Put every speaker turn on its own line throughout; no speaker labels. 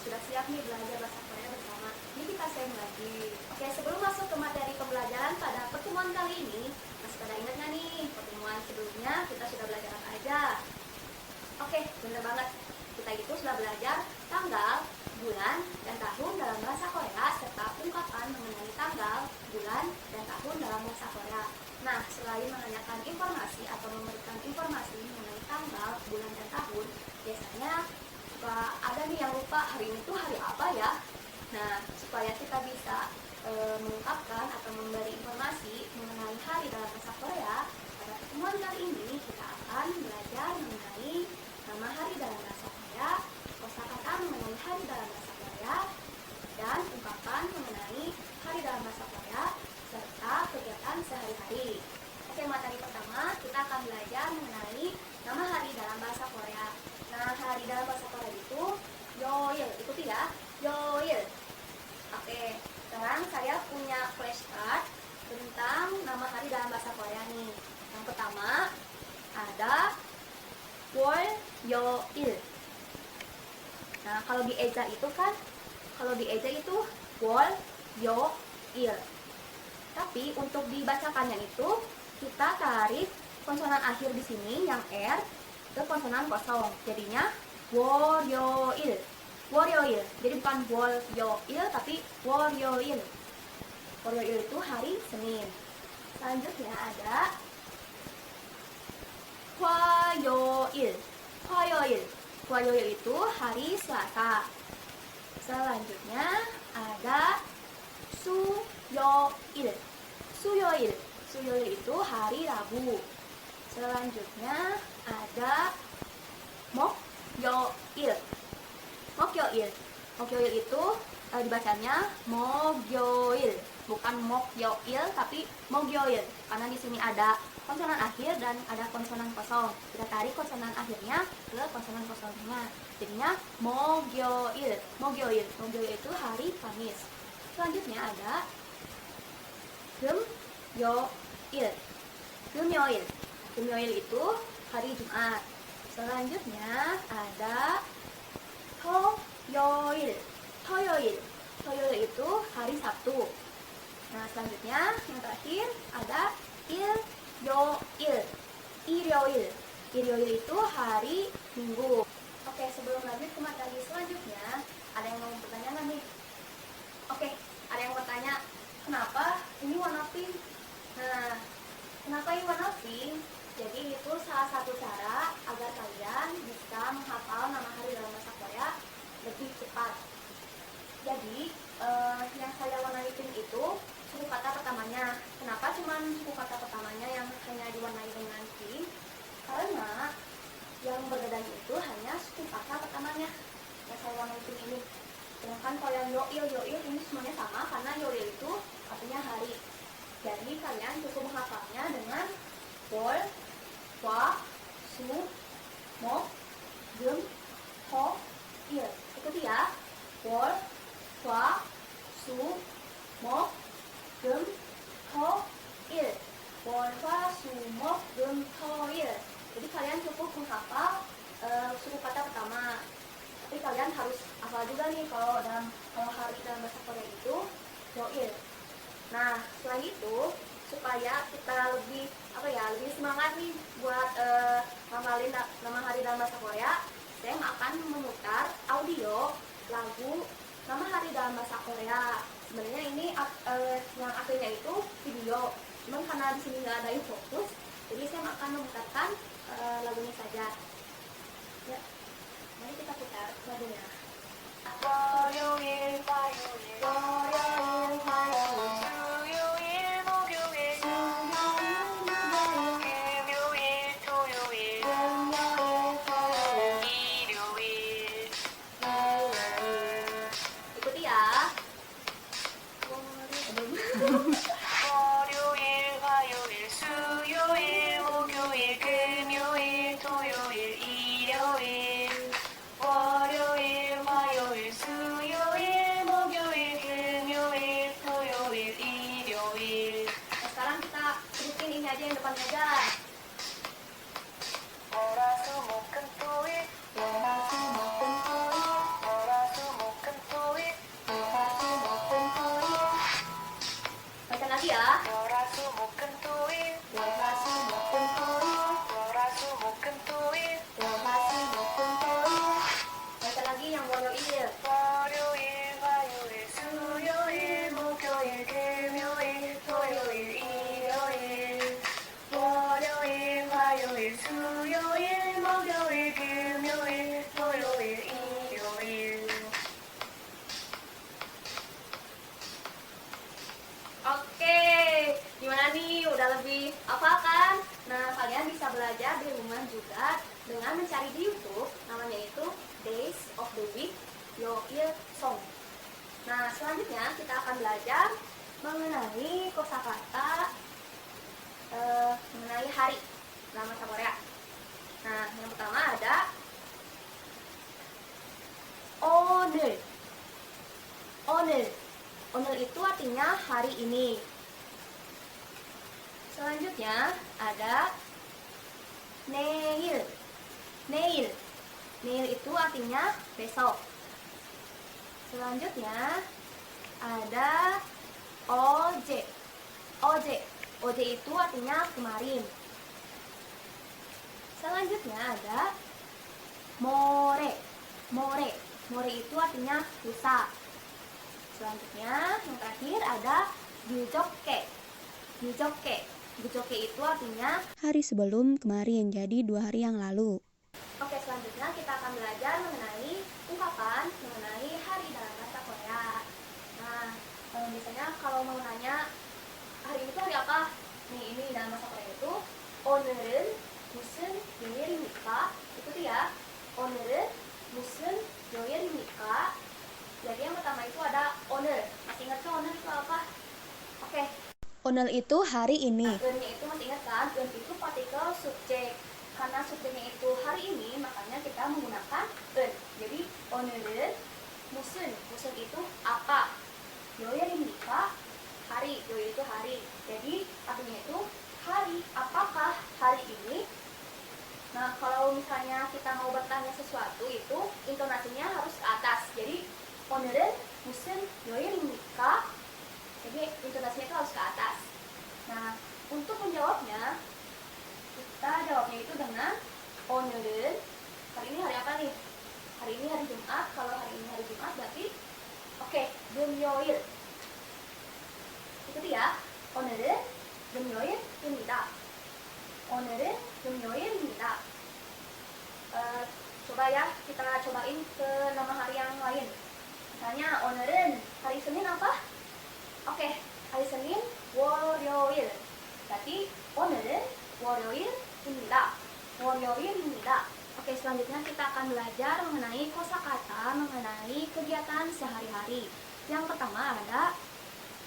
sudah siap nih belajar bahasa Korea bersama. Ini kita share lagi. Oke, sebelum masuk ke materi pembelajaran pada pertemuan kali ini, masih pada ingat nggak nih pertemuan sebelumnya kita sudah belajar apa aja? Oke, bener banget. Kita itu sudah belajar tanggal, bulan, dan tahun dalam bahasa Korea serta ungkapan mengenai tanggal, bulan, dan tahun dalam bahasa Korea. Nah, selain menanyakan informasi atau memberikan informasi mengenai tanggal, bulan, dan tahun, biasanya suka ada nih yang lupa hari ini tuh hari apa ya. Nah, supaya kita bisa mengungkapkan atau memberi informasi mengenai hari dalam bahasa Korea, pada pertemuan kali ini kita akan belajar mengenai nama hari dalam bahasa Korea, kosakata mengenai hari dalam bahasa Korea, dan ungkapan mengenai hari dalam bahasa Korea serta kegiatan sehari-hari. Oke, materi pertama kita akan belajar mengenai nama hari dalam bahasa Korea. Nah, hari dalam bahasa Korea itu Yoil, ikuti ya, Yoil. Oke, sekarang saya punya flashcard tentang nama hari dalam bahasa Korea nih. Yang pertama ada Wol Yoil. Nah, kalau dieja itu Wol Yoil. Tapi untuk dibacakannya itu kita tarik konsonan akhir di sini yang R ke konsonan kosong. Jadinya Woryoil. Woryoil. Jadi bukan Wolyoil tapi Woryoil. Woryoil itu hari Senin. Selanjutnya ada Hwayoil. Hwayoil. Hwayoil itu hari Selasa. Selanjutnya ada Suyoil. Suyoil. Suyoil itu hari Rabu. Selanjutnya ada Mokyoil. Mokyoil. Mokyoil itu dibacanya Mogyoil, bukan Mokyoil tapi Mogyoil. Karena di sini ada konsonan akhir dan ada konsonan kosong. Kita tarik konsonan akhirnya ke konsonan kosongnya. Jadinya Mogyoil. Mogyoil. Mogyoil itu hari Kamis. Selanjutnya ada Gumyoil. Gumyoil. Gumyoil itu hari Jumat. Selanjutnya ada Toyoil. Toyoil. Toyoil itu hari Sabtu. Nah, selanjutnya yang terakhir ada Ilyoil. Ilyoil. Ilyoil itu hari Minggu. Oke, sebelum lanjut ke materi selanjutnya, ada yang mau bertanya nggak nih? Oke, ada yang bertanya, kenapa ini warna pink? Nah, kenapa ini warna pink? Jadi itu salah satu cara agar kalian bisa menghafal nama hari dalam bahasa Korea lebih cepat. Jadi yang saya warnai pink itu suku kata pertamanya. Kenapa cuma suku kata pertamanya yang hanya diwarnai dengan pink? Karena yang berbedanya itu hanya suku kata pertamanya yang saya warnai pink ini. Sedangkan kalau yang yoil ini semuanya sama karena yoil itu artinya hari. Jadi kalian cukup menghafalnya dengan Wol, Hwa, Su, Mok, Gum, Ho, Il. Ikuti ya. Wol, Hwa, Su, Mok, Gum, Ho, Il. Wol, Hwa, Su, Mok, Gum, Ho, Il. Jadi kalian cukup menghafal suku kata pertama. Tapi kalian harus hafal juga nih kalau hari dalam bahasa Korea itu yoil. Nah, selain itu supaya kita lebih semangat nih buat ngafalin nama hari dalam bahasa Korea, saya akan memutar audio lagu nama hari dalam bahasa Korea. Sebenarnya ini yang aslinya itu video, cuman karena di sini nggak ada yang fokus, jadi saya akan memutarkan lagunya saja. Ya, mari kita putar lagunya.
월요일, 화요일,
월요일, 화요일,
수요일, 목요일, 금요일, 토요일, 일요일.
ikuti ya.
월요일, 화요일, 수요일, 목요일, 금요일, 토요일, 일요일. 월요일, 화요일, 수요일, 목요일, 금요일, 토요일, 일요일.
Nah, sekarang kita sebutin ini aja yang depannya aja.
월화수목금토일, 월화수목금토일, 월화수목금토일.
월요일.
월요일, 화요일, 수요일, 목요일, 금요일, 토요일, 일요일. 월요일, 화요일, 수요일, 목요일, 금요일, 토요일, 일요일.
Oke, gimana nih? Udah lebih apa kan? Nah, kalian bisa belajar di rumah juga dengan mencari di YouTube, namanya itu Days of the Week Yoil Song. Nah, selanjutnya kita akan belajar mengenai kosakata mengenai hari dalam bahasa Korea. Nah, yang pertama ada 오늘. 오늘. 오늘 itu artinya hari ini. Selanjutnya ada 내일. 내일. 내일 itu artinya besok. Selanjutnya ada 어제. 어제. 어제 itu artinya kemarin. Selanjutnya ada 모레. 모레. 모레 itu artinya lusa. Selanjutnya yang terakhir ada gyujoke. Gyujoke. Gyujoke itu artinya
hari sebelum kemarin, jadi 2 hari yang lalu.
Oke, selanjutnya kita akan belajar mengenai ungkapan mengenai hari dalam bahasa Korea. Nah, biasanya kalau mau nanya hari ini tuh hari apa? Nih, ini dalam bahasa Korea itu 오늘은 무슨 요일입니까? Ikuti ya. 오늘은 무슨 요일입니까? Jadi yang pertama itu ada 오늘. Masih ingat kan 오늘 itu apa? Oke.
오늘 itu hari ini.
Eunnya itu masih ingat kan? Eun itu partikel subjek. Karena subjeknya itu hari ini, makanya kita menggunakan eun. Jadi 오늘은 무슨. 무슨 itu apa? 요일입니까? Hari. 요일 itu hari. Jadi artinya itu hari. Apakah hari ini? Nah, kalau misalnya kita mau bertanya sesuatu itu intonasinya harus ke atas. Jadi 오늘은 무슨 요일입니까? Jadi intonasinya itu harus ke atas. Nah, untuk menjawabnya kita jawabnya itu dengan 오늘은. Hari ini hari apa nih? Hari ini hari Jumat. Kalau hari ini hari Jumat berarti oke, 금요일. Ikuti ya. 오늘은 금요일입니다. 오늘은 금요일입니다. Coba ya, kita cobain ke nama hari yang lain. Misalnya 오늘은 hari Senin apa? Oke, hari Senin 월요일. Berarti 오늘은 월요일입니다. 월요일입니다. Oke, selanjutnya kita akan belajar mengenai kosakata mengenai kegiatan sehari-hari. Yang pertama ada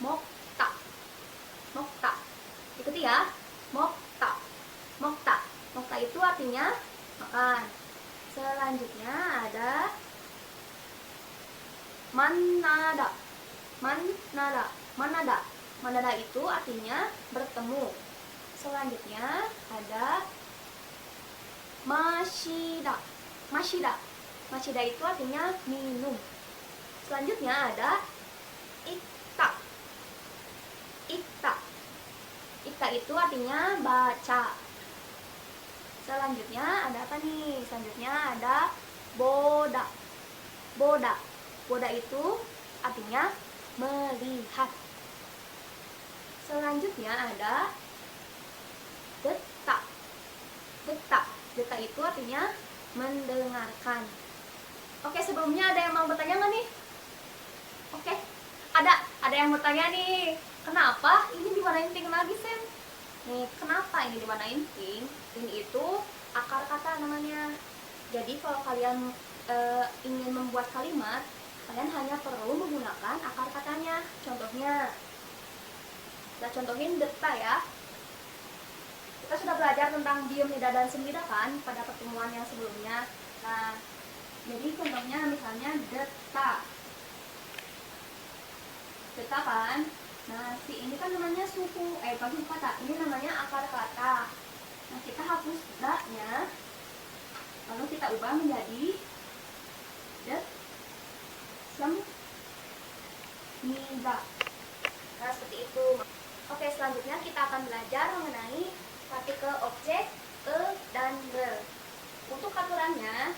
먹다. 먹다. Ikuti ya. 먹다. 먹다. 먹다 itu artinya makan. Selanjutnya ada 만나다. 만나다. 만나다. 만나다 itu artinya bertemu. Selanjutnya ada 마시다. 마시다. 마시다 itu artinya minum. Selanjutnya ada 읽다. 읽다. 읽다 itu artinya baca. Selanjutnya ada apa nih? Selanjutnya ada boda. Boda. Boda itu artinya melihat. Selanjutnya ada detak. Detak. Detak itu artinya mendengarkan. Oke, sebelumnya ada yang mau bertanya nggak nih? Oke, ada yang bertanya nih. Kenapa ini diwarnain pink lagi, Sen? Nih, kenapa ini diwarnain pink? Ini itu akar kata namanya. Jadi kalau kalian ingin membuat kalimat, kalian hanya perlu menggunakan akar katanya. Contohnya, kita contohin deta ya. Kita sudah belajar tentang diem, nida, dan semida kan pada pertemuan yang sebelumnya. Nah, jadi contohnya misalnya deta. Deta kan? Nah, si ini kan namanya suku, bukan suku kata, ini namanya akar kata. Nah, kita hapus da-nya, lalu kita ubah menjadi det, sem, nida. Nah, seperti itu. Oke, selanjutnya kita akan belajar mengenai partikel objek e dan ge. Untuk aturannya,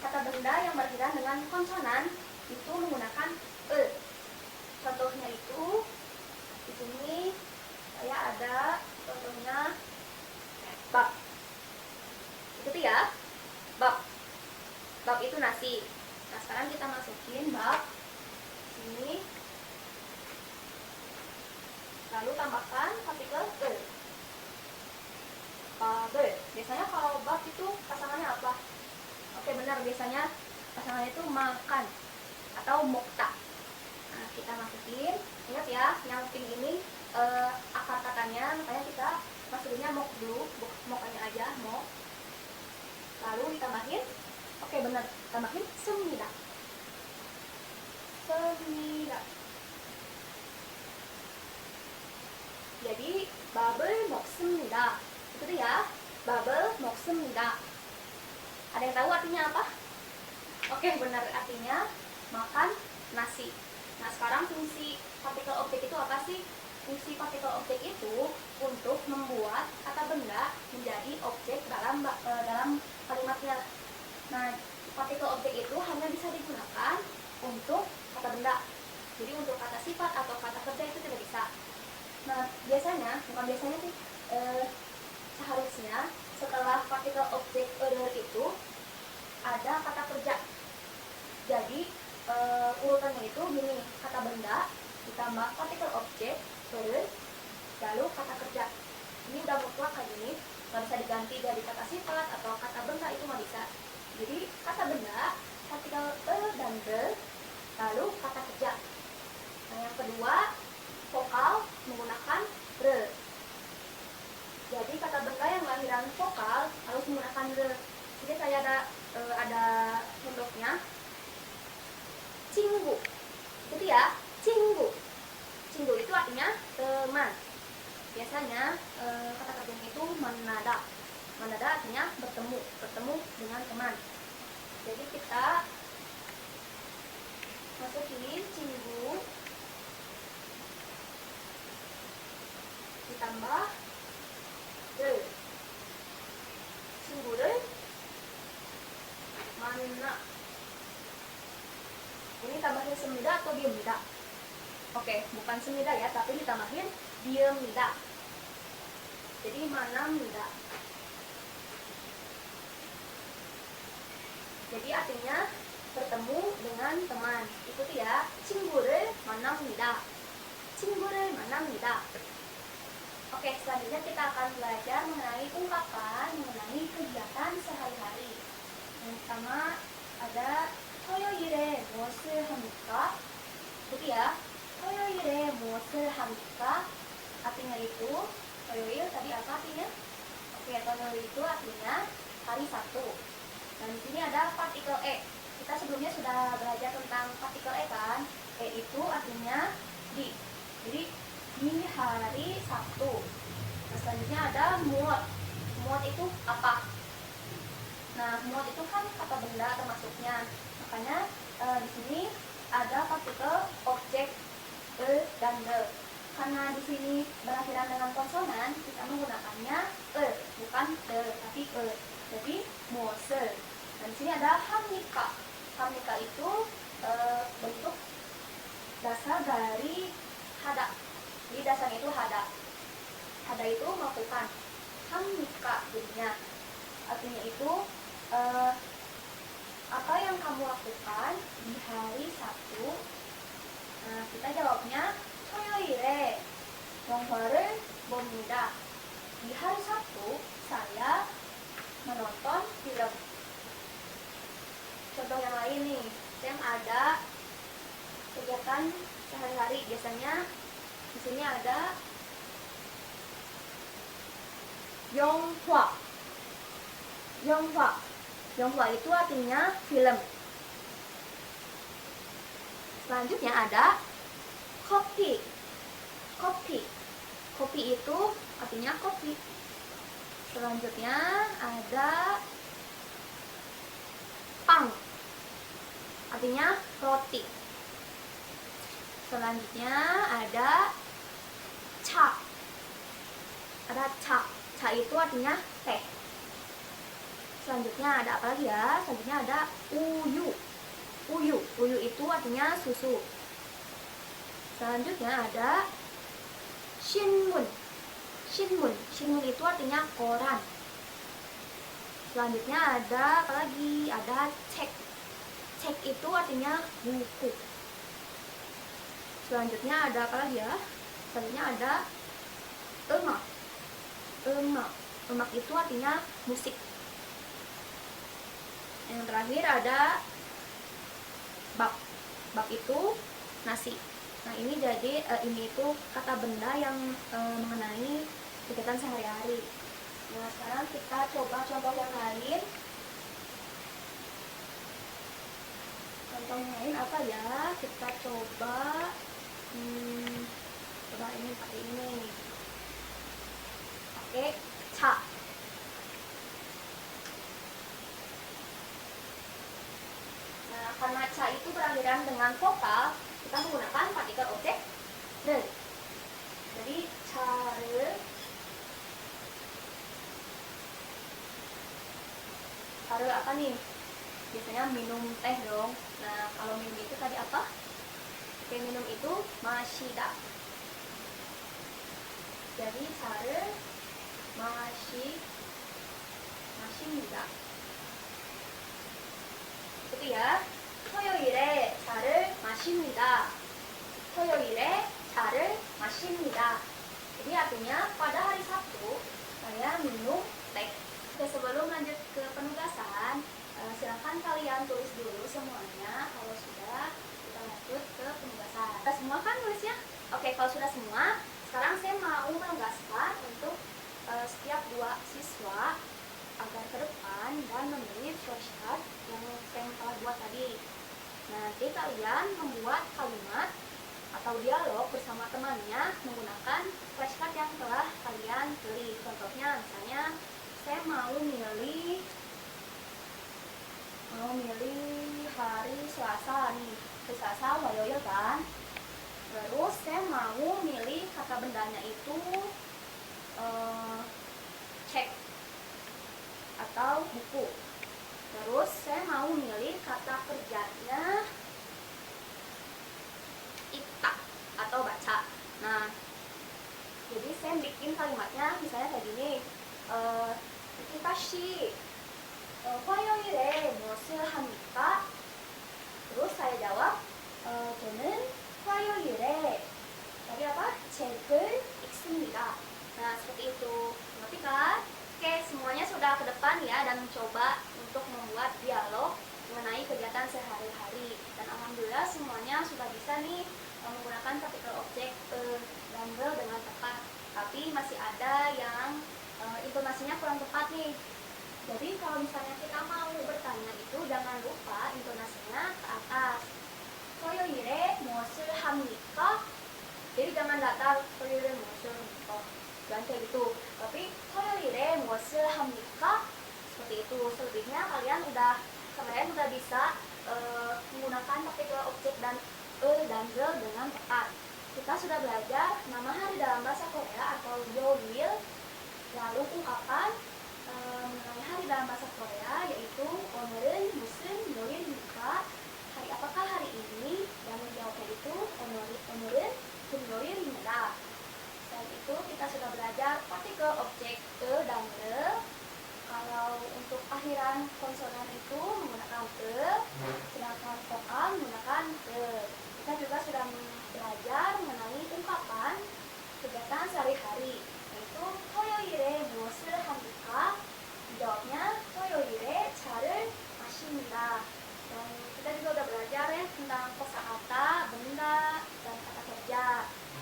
kata benda yang berakhiran dengan konsonan itu menggunakan e. Contohnya itu di sini saya ada contohnya bab. Ikuti ya, bab. Bab itu nasi. Nah sekarang kita masukin bab sini, lalu tambahkan partikel e. Babel. Biasanya kalau bab itu pasangannya apa? Oke benar, biasanya pasangannya itu makan atau mokta. Nah kita masukin, ingat ya, yang pink ini akar katanya, makanya kita masukinnya mok dulu, mokanya aja, mok. Lalu ditambahin, oke benar, tambahin semida. Semida. Jadi babel 먹습니다. Itu ya, babel 먹습니다. Ada yang tahu artinya apa? Oke benar, artinya makan nasi. Nah sekarang fungsi partikel objek itu apa sih? Fungsi partikel objek itu untuk membuat kata benda menjadi objek dalam kalimatnya. Nah partikel objek itu hanya bisa digunakan untuk kata benda. Jadi untuk kata sifat atau kata kerja itu tidak bisa. Nah biasanya, bukan biasanya sih, seharusnya setelah partikel objek er itu ada kata kerja. Jadi urutannya itu gini, kata benda ditambah partikel objek er, lalu kata kerja. Ini udah mutlak kayak gini, nggak bisa diganti dari kata sifat atau kata benda, itu nggak bisa. Jadi kata benda partikel dan de, lalu kata kerja. Nah yang kedua, vokal menggunakan re. Jadi kata benda yang lahiran vokal harus menggunakan re. Jadi saya ada contohnya, cinggu. Itu ya, cinggu. Cinggu itu artinya teman. Biasanya kata kerjanya itu manada. Manada artinya bertemu dengan teman. Jadi kita masukin cinggu ditambah re. 친구를 만나. Ini tambahin semida atau diemida? Oke, bukan semida ya, tapi ditambahin diemida. Jadi manamida. Jadi artinya bertemu dengan teman. Ikuti ya, 친구를 만납니다. 친구를 만납니다. Oke, selanjutnya kita akan belajar mengenai ungkapan mengenai kegiatan sehari-hari. Yang pertama ada 토요일에 무엇을 합니까? Jadi ya, 토요일에 무엇을 합니까? Artinya itu, 토요일 tadi apa artinya? Oke, 토요일 itu artinya hari Sabtu. Dan di sini ada partikel e. Kita sebelumnya sudah belajar tentang partikel e kan? E itu artinya di. Jadi di hari Sabtu. Nah, selanjutnya ada muot. Muot itu apa? Nah, muot itu kan kata benda termasuknya. Makanya di sini ada partikel objek e dan de. Karena di sini berakhiran dengan konsonan, kita menggunakannya e, bukan de, tapi e. Jadi muose. Dan di sini ada hamnika. Hamnika itu bentuk dasar dari hada. Jadi dasarnya itu hada. Hada itu melakukan. Hamnika jadinya. Artinya itu apa yang kamu lakukan di hari Sabtu? Nah, kita jawabnya 토요일에 영화를 봅니다. Di hari Sabtu saya menonton film. Contoh yang lain nih, yang ada kegiatan sehari-hari. Biasanya di sini ada 영화. 영화. 영화 itu artinya film. Selanjutnya ada kopi. Kopi. Kopi itu artinya kopi. Selanjutnya ada pang. Artinya roti. Selanjutnya ada cha. Ada cha. Cha itu artinya teh. Selanjutnya ada apa lagi ya? Selanjutnya ada uyu. Uyu itu artinya susu. Selanjutnya ada shinmun. Shinmun itu artinya koran. Selanjutnya ada apa lagi? Ada cek. Cek itu artinya buku. Selanjutnya ada apa lagi ya? Selanjutnya ada emak. Emak itu artinya musik. Yang terakhir ada bak. Bak itu nasi. Nah, ini jadi ini itu kata benda yang mengenai kegiatan sehari-hari. Nah, sekarang kita coba contoh yang lain. Contoh yang lain apa ya? Kita coba coba ini pakai ini. Oke, ca. Nah, karena ca itu berakhiran dengan vokal, kita menggunakan partikel objek re. Jadi care. Care apa nih? Biasanya minum teh dong. Nah, kalau minum itu tadi apa? Oke, minum itu mashida. Jadi care mashida. Itu ya. 토요일에 차를 마십니다. 토요일에 차를 마십니다. Jadi artinya pada hari Sabtu saya minum teh. Oke, sebelum lanjut ke penugasan, silakan kalian tulis dulu semuanya. Kalau sudah, kita lanjut ke penugasan. Sudah semua kan nulisnya? Oke, kalau sudah semua, sekarang saya mau menugaskan untuk setiap dua siswa agar ke depan dan menulis flashcard yang saya telah buat tadi. Nanti kalian membuat kalimat atau dialog bersama temannya menggunakan flashcard yang telah kalian tulis. Contohnya misalnya saya mau milih hari Selasa nih. Hari Selasa wayoyo kan. Terus saya mau milih kata bendanya itu cek atau buku. Terus saya mau milih kata kerjanya ita atau baca. Nah, jadi saya bikin kalimatnya misalnya kayak gini. Kita sih 화요일에 무엇을 합니까? Terus saya jawab, 저는 화요일에 tadi apa? 책을 읽습니다. Nah, seperti itu. Ngerti kan? Oke, semuanya sudah ke depan ya dan mencoba untuk membuat dialog mengenai kegiatan sehari-hari. Dan alhamdulillah semuanya sudah bisa nih menggunakan partikel objek dan verb dengan tepat. Tapi masih ada yang intonasinya kurang tepat nih. Jadi kalau misalnya kita mau bertanya itu jangan lupa intonasinya ke atas. 토요일에 무엇을 합니까? Jadi jangan datar 토요일에 무엇을 합니까? Jangan kayak gitu. Tapi 토요일에 무엇을 합니까? Seperti itu. Selebihnya kalian udah bisa menggunakan partikel objek dan dan verb dengan tepat. Kita sudah belajar nama hari dalam bahasa Korea atau yoil. Lalu ungkapan mengenai hari dalam bahasa Korea yaitu 오늘은 무슨 요일입니까? Hari apakah hari ini? Dan menjawabnya itu 오늘은 금요일입니다. Selain itu kita sudah belajar partikel objek dan re. Kalau untuk akhiran konsonan itu menggunakan sedangkan vokal menggunakan Kita juga sudah belajar mengenai ungkapan kegiatan sehari-hari yaitu 토요일에 무엇을 합니까? Jawabnya 토요일에 차를 마십니다. Dan kita juga udah belajar ya tentang kosakata, benda, dan kata kerja.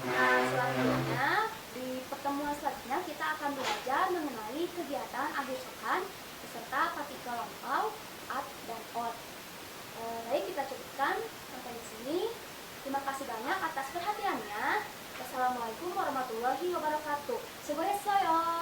Nah, selanjutnya di pertemuan selanjutnya kita akan belajar mengenai kegiatan akhir pekan beserta partikel lampau, at dan ot. Baik, kita cukupkan sampai di sini. Terima kasih banyak atas perhatiannya. Wassalamualaikum warahmatullahi wabarakatuh. 수고했어요.